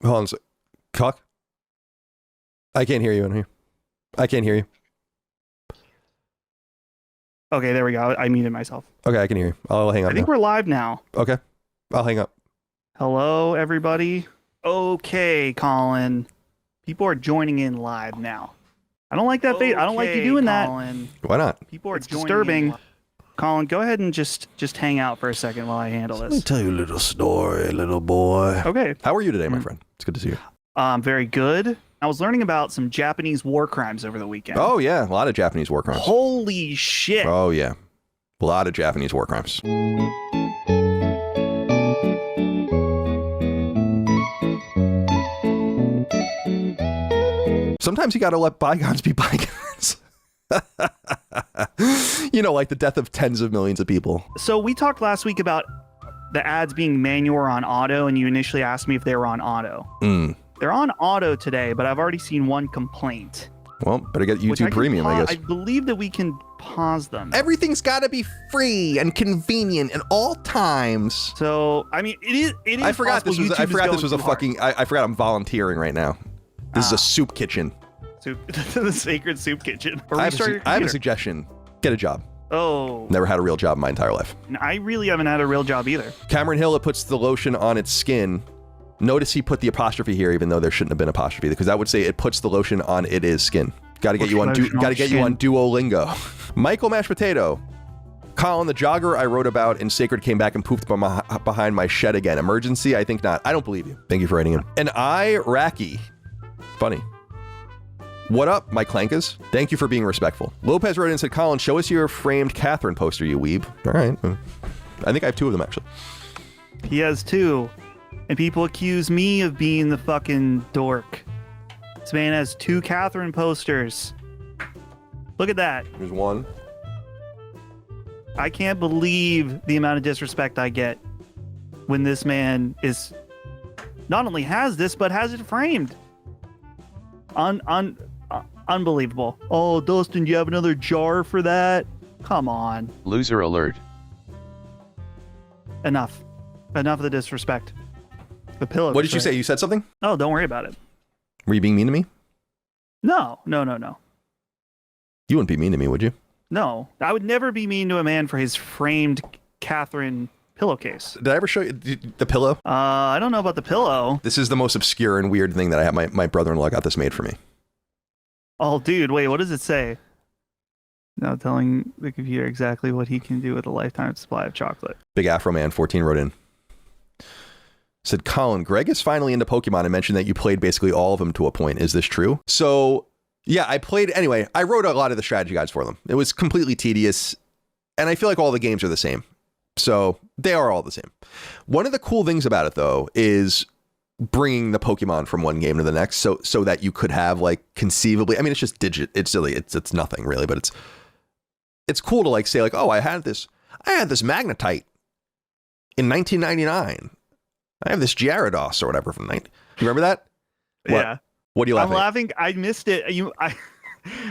Hold on a sec. Cock? I can't hear you in here. I can't hear you. Okay, there we go. I muted myself. Okay, I can hear you. I'll hang up I think we're live now. Okay. I'll hang up. Hello, everybody. Okay, Colin. People are joining in live now. I don't like that. I don't like you doing Colin. That. Why not? People are disturbing. Colin, go ahead and just hang out for a second while I handle this. Let me tell you a little story, little boy. Okay. How are you today, my friend? It's good to see you. Very good. I was learning about some Japanese war crimes over the weekend. Oh, yeah. A lot of Japanese war crimes. Holy shit. Oh, yeah. A lot of Japanese war crimes. Sometimes you gotta let bygones be bygones. You know, like the death of tens of millions of people. So we talked last week about the ads being manual or on auto, and you initially asked me if they were on auto. They're on auto today, but I've already seen one complaint. Well, better get YouTube Premium, I guess. I believe that we can pause them. Everything's got to be free and convenient at all times. So, I mean, it is. I forgot this was. I forgot this was a fucking. I forgot I'm volunteering right now. This is a soup kitchen. The sacred soup kitchen. I have a suggestion. Get a job. Oh. Never had a real job in my entire life. I really haven't had a real job either. Cameron Hill, it puts the lotion on its skin. Notice he put the apostrophe here, even though there shouldn't have been apostrophe, because that would say it puts the lotion on it is skin. Got to get you on. Got to get you on Duolingo. Michael Mashed Potato. Colin, the jogger I wrote about in Sacred came back and pooped behind my shed again. Emergency? I think not. I don't believe you. Thank you for writing in. And Racky. Funny. What up, my clankas? Thank you for being respectful. Lopez wrote in and said, Colin, show us your framed Catherine poster, you weeb. All right. I think I have two of them, actually. He has two. And people accuse me of being the fucking dork. This man has two Catherine posters. Look at that. Here's one. I can't believe the amount of disrespect I get when this man is not only has this, but has it framed. Unbelievable. Oh, Dustin, do you have another jar for that? Come on. Loser alert. Enough of the disrespect. The pillow. What did you say? You said something? Oh, don't worry about it. Were you being mean to me? No. You wouldn't be mean to me, would you? No. I would never be mean to a man for his framed Catherine pillowcase. Did I ever show you the pillow? I don't know about the pillow. This is the most obscure and weird thing that I have. My brother-in-law got this made for me. Oh, dude, wait, what does it say? Now telling the computer exactly what he can do with a lifetime supply of chocolate. Big Afro Man 14 wrote in. Said, Colin, Greg is finally into Pokemon and mentioned that you played basically all of them to a point. Is this true? So, yeah, I played... Anyway, I wrote a lot of the strategy guides for them. It was completely tedious, and I feel like all the games are the same. So, they are all the same. One of the cool things about it, though, is bringing the Pokemon from one game to the next so that you could have, like, conceivably... I mean, it's just it's silly. It's nothing, really, but it's cool to, like, say, like, oh, I had this Magnetite in 1999. I have this Gyarados or whatever from 90. You remember that? Yeah. What are you laughing at? I'm laughing. I missed it.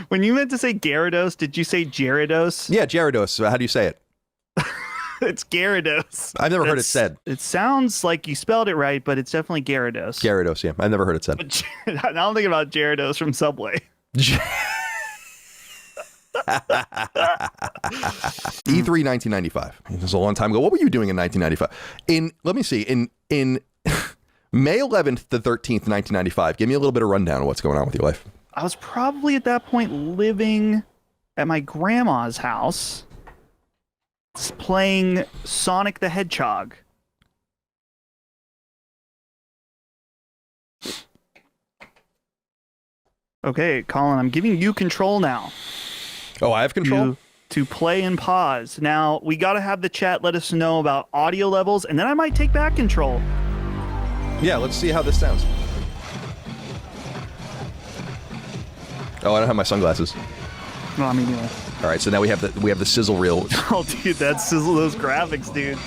When you meant to say Gyarados, did you say Gyarados? Yeah, Gyarados. How do you say it? It's Gyarados. I've never heard it said. It sounds like you spelled it right, but it's definitely Gyarados. Gyarados, yeah. I've never heard it said. But now I'm thinking about Gyarados from Subway. E3 1995. It was a long time ago. What were you doing in 1995? Let me see. In May 11th to 13th, 1995. Give me a little bit of rundown of what's going on with your life. I was probably at that point living at my grandma's house, playing Sonic the Hedgehog. Okay, Colin, I'm giving you control now. Oh, I have control? To play and pause. Now, we got to have the chat let us know about audio levels, and then I might take back control. Yeah, let's see how this sounds. Oh, I don't have my sunglasses. No, I mean, yeah. All right, so now we have the sizzle reel. Oh, dude, that's sizzle those graphics, dude.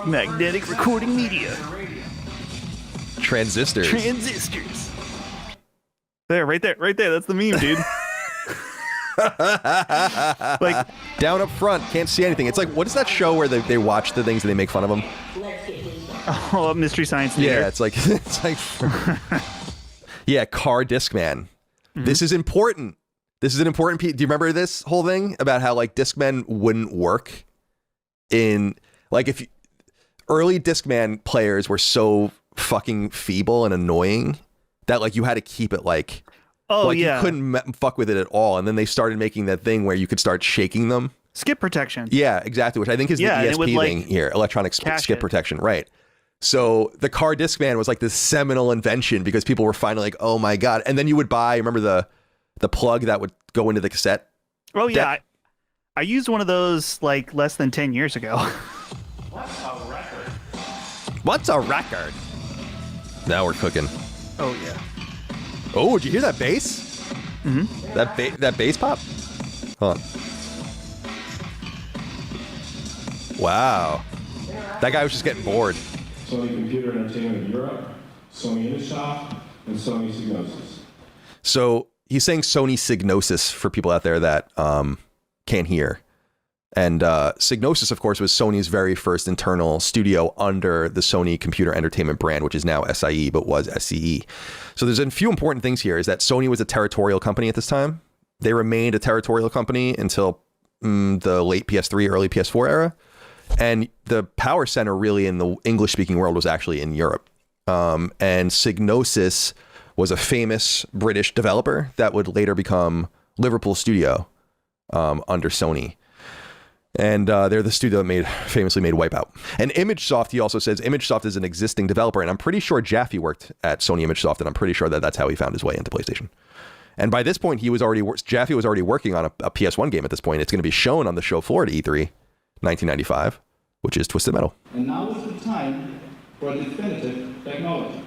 Magnetic recording media. Transistors. There, right there. That's the meme, dude. Like down up front, can't see anything. It's like, what is that show where they watch the things and they make fun of them? Oh, Mystery Science Theater. Yeah, it's like yeah, car Discman. This is important. This is an important piece. Do you remember this whole thing about how like Discman wouldn't work in like if early Discman players were so fucking feeble and annoying that like you had to keep it like you couldn't fuck with it at all, and then they started making that thing where you could start shaking them. Skip protection. Yeah, exactly, which I think is the ESP thing here, electronic skip protection, right? So the car Discman was like this seminal invention because people were finally like, oh my God. And then you would buy, remember the plug that would go into the cassette? Oh yeah, I used one of those like less than 10 years ago. What's a record? Now we're cooking. Oh yeah. Oh, did you hear that bass? Mm-hmm. That bass pop? Hold on. Wow. That guy was just getting bored. Sony Computer Entertainment of Europe, Sony ImageSoft, and Sony Psygnosis. So he's saying Sony Psygnosis for people out there that can't hear. And Psygnosis, of course, was Sony's very first internal studio under the Sony Computer Entertainment brand, which is now SIE, but was SCE. So there's a few important things here is that Sony was a territorial company at this time. They remained a territorial company until the late PS3, early PS4 era. And the power center really in the English-speaking world was actually in Europe. And Psygnosis was a famous British developer that would later become Liverpool Studio under Sony. And they're the studio that famously made Wipeout. And ImageSoft, he also says, ImageSoft is an existing developer. And I'm pretty sure Jaffe worked at Sony ImageSoft, and I'm pretty sure that that's how he found his way into PlayStation. And by this point, Jaffe was already working on a PS1 game at this point. It's going to be shown on the show floor at E3 1995, which is Twisted Metal. And now is the time for a definitive technology.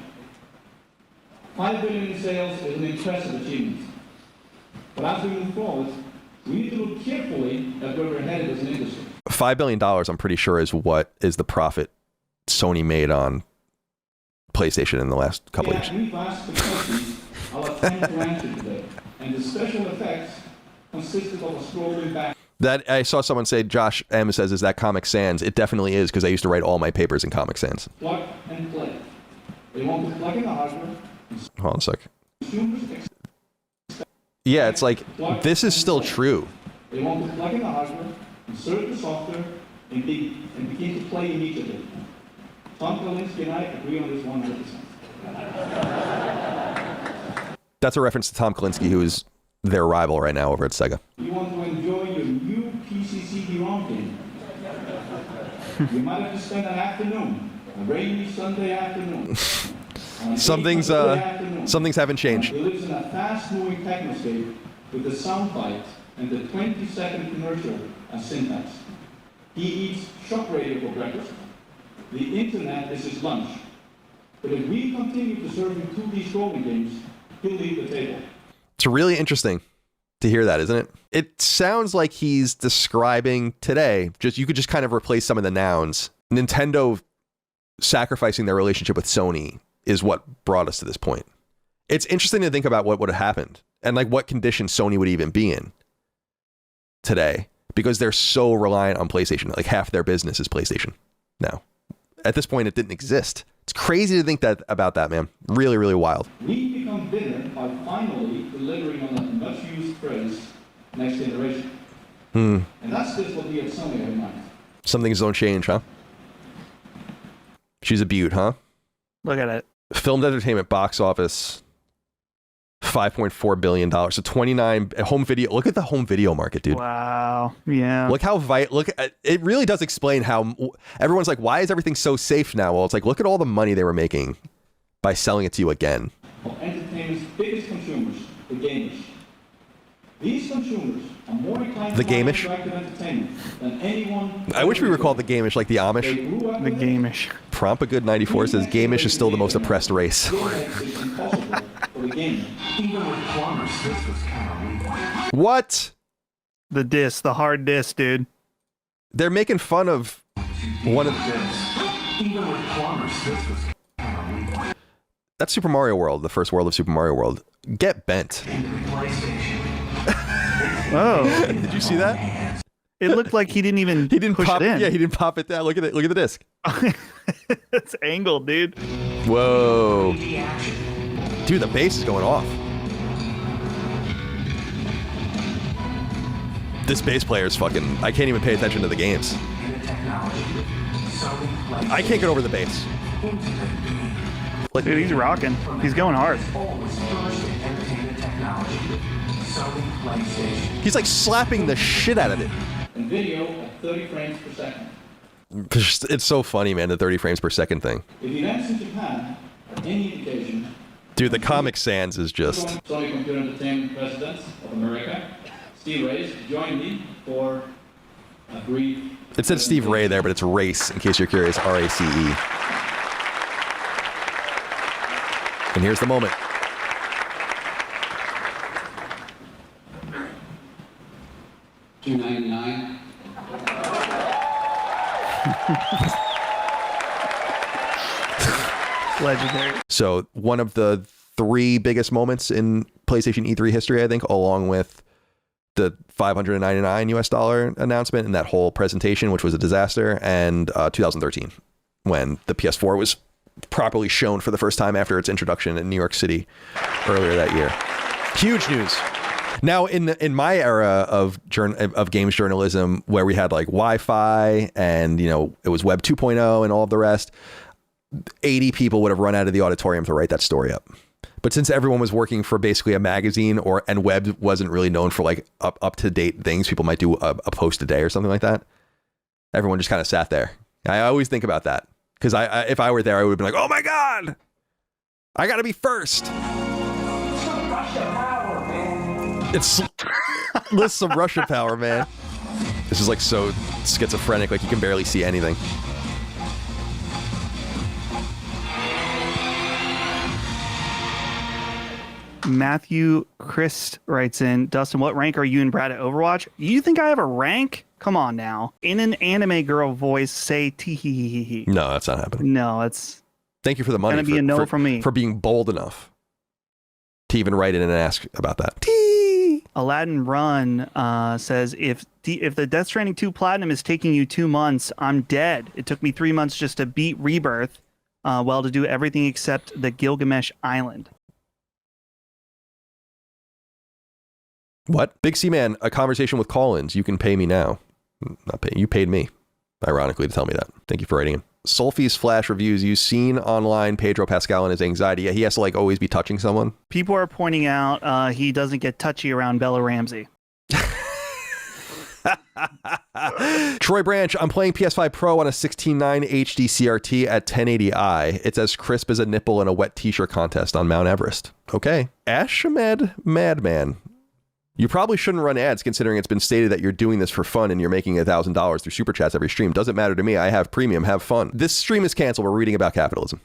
5 billion in sales is an impressive achievement. But as we move forward, we need to look carefully at where we're headed as an industry. $5 billion, I'm pretty sure, is the profit Sony made on PlayStation in the last couple of years. We've asked the questions I'll attempt to answer today, and the special effects consisted of a scrolling back. That I saw someone say, Josh M says, is that Comic Sans? It definitely is, because I used to write all my papers in Comic Sans. Plug and play. They want to plug in the hardware. Hold on a sec. Yeah, it's like, this is still true. They want to plug in the hardware, insert the software, and begin to play immediately. Tom Kalinske and I agree on this 100%. That's a reference to Tom Kalinske, who is their rival right now over at Sega. You want to enjoy your new PC-CD-ROM game. You might have to spend an afternoon, a rainy Sunday afternoon. Some things haven't changed. He lives in a fast-moving technoscape with the sound bite and the 20-second commercial as syntax. He eats shock radio for breakfast. The internet is his lunch. But if we continue to serve him 2D scrolling games, he'll leave the table. It's really interesting to hear that, isn't it? It sounds like he's describing today. You could just kind of replace some of the nouns. Nintendo sacrificing their relationship with Sony is what brought us to this point. It's interesting to think about what would have happened and like what condition Sony would even be in today, because they're so reliant on PlayStation. Like half their business is PlayStation now. At this point, it didn't exist. It's crazy to think about that, man. Really, really wild. We become bitter by finally delivering on that much-used phrase, next generation. And that's just what we at Sony have in mind. Some things don't change, huh? She's a beaut, huh? Look at it. Filmed entertainment box office, $5.4 billion. So 29 home video. Look at the home video market, dude. Wow. Yeah. Look how it really does explain how everyone's like, why is everything so safe now? Well, it's like, look at all the money they were making by selling it to you again. Entertainment's biggest consumers, the gamers. These consumers are more inclined The to find Gamish? interactive entertainment than anyone. I wish we were called the Gamish, like the Amish. They grew up The with it. Gamish. Prompagood 94 says Gamish is still the most oppressed race. It makes it impossible for the gamer. Even with plumbers, this was kind of weak. What? The hard disc, dude. They're making fun of one of Even with plumbers, this was kind of weak. that's Super Mario World, the first world of Super Mario World. Get bent. Into the PlayStation. Oh. Did you see that? It looked like he didn't even He didn't push pop it in. Yeah, he didn't pop it down. Look at it. Look at the disc. It's angled, dude. Whoa. Dude, the bass is going off. This bass player is fucking... I can't even pay attention to the games. I can't get over the bass. Dude, he's rocking. He's going hard. He's like slapping the shit out of it. And video at 30 frames per second. It's so funny, man, the 30 frames per second thing. If events in Japan are any indication... Dude, the Comic Sans is just... Sony Computer Entertainment President of America, Steve Reyes, joined me for a brief... It said Steve Ray there, but it's Race, in case you're curious. R-A-C-E. And here's the moment. $299. Legendary. So one of the 3 biggest moments in PlayStation E3 history, I think, along with the $599 US announcement and that whole presentation, which was a disaster, and 2013, when the PS4 was properly shown for the first time after its introduction in New York City earlier that year. Huge news. Now, in my era of games journalism, where we had like Wi-Fi and, you know, it was Web 2.0 and all of the rest, 80 people would have run out of the auditorium to write that story up. But since everyone was working for basically a magazine, and web wasn't really known for like up to date things, people might do a post a day or something like that. Everyone just kind of sat there. I always think about that because if I were there, I would have been like, oh my God, I got to be first. It's list some Russian power, man. This is like so schizophrenic, like you can barely see anything. Matthew Christ writes in, Dustin, what rank are you and Brad at Overwatch? You think I have a rank? Come on now. In an anime girl voice, say tee hee hee hee hee. No, that's not happening. No, it's Thank you for the money. gonna be a no from me. For being bold enough to even write in and ask about that. Tee! Aladdin Run says, if the Death Stranding 2 Platinum is taking you 2 months, I'm dead. It took me 3 months just to beat Rebirth, to do everything except the Gilgamesh Island. What? Big C Man, a conversation with Collins. You can pay me now. Not pay. You paid me, ironically, to tell me that. Thank you for writing in. Sulfi's Flash reviews. You've seen online Pedro Pascal and his anxiety. Yeah, he has to like always be touching someone. People are pointing out he doesn't get touchy around Bella Ramsey. Troy Branch, I'm playing PS5 Pro on a 16:9 HD CRT at 1080i. It's as crisp as a nipple in a wet t-shirt contest on Mount Everest. Okay. Ashamed Madman. You probably shouldn't run ads considering it's been stated that you're doing this for fun and you're making $1,000 through super chats every stream. Doesn't matter to me. I have premium. Have fun. This stream is canceled. We're reading about capitalism.